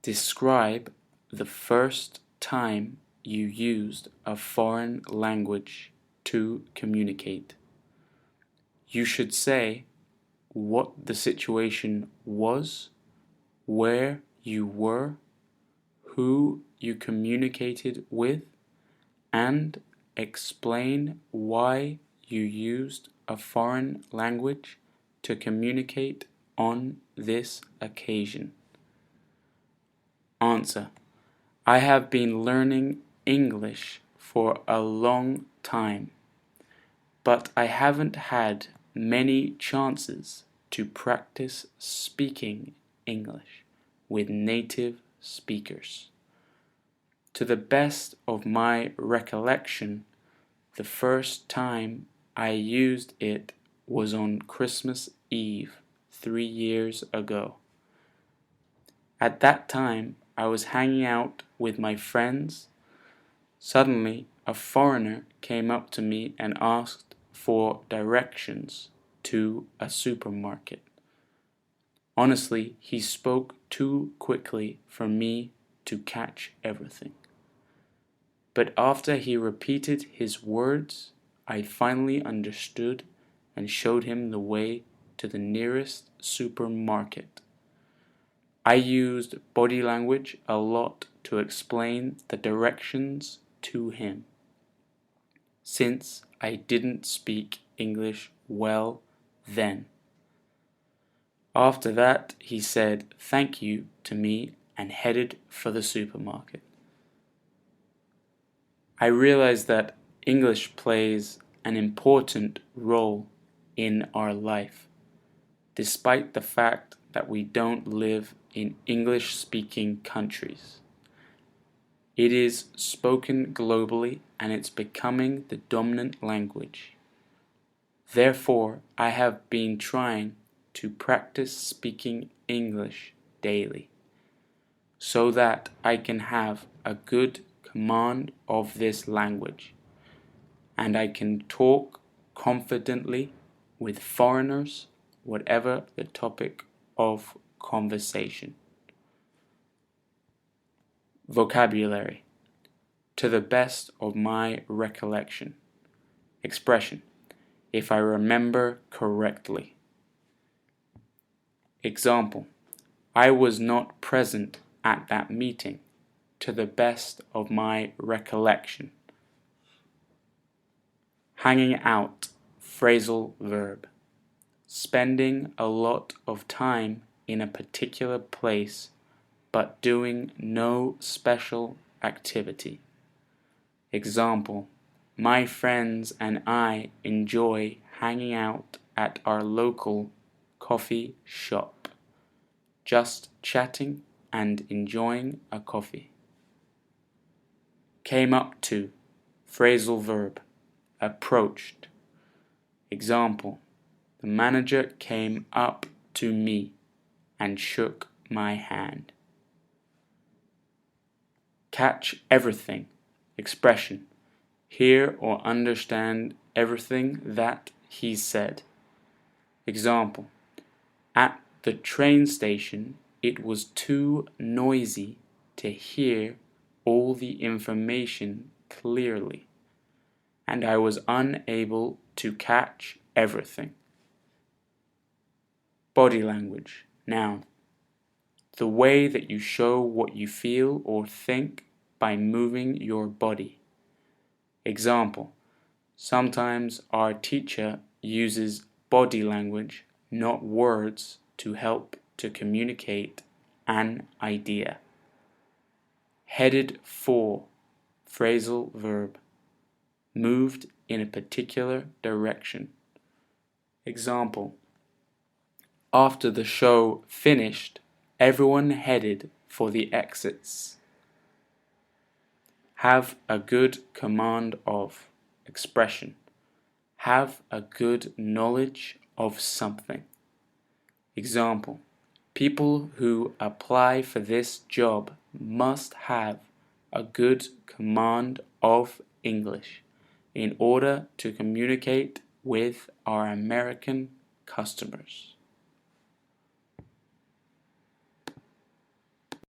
Describe the first time you used a foreign language to communicate. You should say what the situation was, where you were, who you communicated with, and explain why you used a foreign language to communicate on this occasion. Answer: I have been learning English for a long time, but I haven't had many chances to practice speaking English with native speakers. To the best of my recollection, the first time I used it was on Christmas Eve 3 years ago. At that time, I was hanging out with my friends. Suddenly, a foreigner came up to me and asked for directions to a supermarket. Honestly, he spoke too quickly for me to catch everything. But after he repeated his words, I finally understood and showed him the way to the nearest supermarket. I used body language a lot to explain the directions to him, since I didn't speak English well then. After that, he said thank you to me and headed for the supermarket. I realized that English plays an important role in our life, despite the fact that we don't live in English-speaking countries. It is spoken globally and it's becoming the dominant language. Therefore, I have been trying to practice speaking English daily, so that I can have a good command of this language, and I can talk confidently with foreigners, whatever the topic of conversation. Vocabulary. To the best of my recollection. Expression. If I remember correctly. Example: I was not present at that meeting. To the best of my recollection. Hanging out. Phrasal verb. Spending a lot of time in a particular place but doing no special activity. Example: my friends and I enjoy hanging out at our local coffee shop, just chatting and enjoying a coffee. Came up to. Phrasal verb. Approached. Example: the manager came up to me and shook my hand. Catch everything. Expression: hear or understand everything that he said. Example: at the train station, it was too noisy to hear all the information clearly, and I was unable to catch everything. Body language. Noun. The way that you show what you feel or think by moving your body. Example: sometimes our teacher uses body language, not words, to help to communicate an idea. Headed for. Phrasal verb. Moved in a particular direction. Example: after the show finished, everyone headed for the exits. Have a good command of. Expression: have a good knowledge of something. Example: people who apply for this job must have a good command of English in order to communicate with our American customers.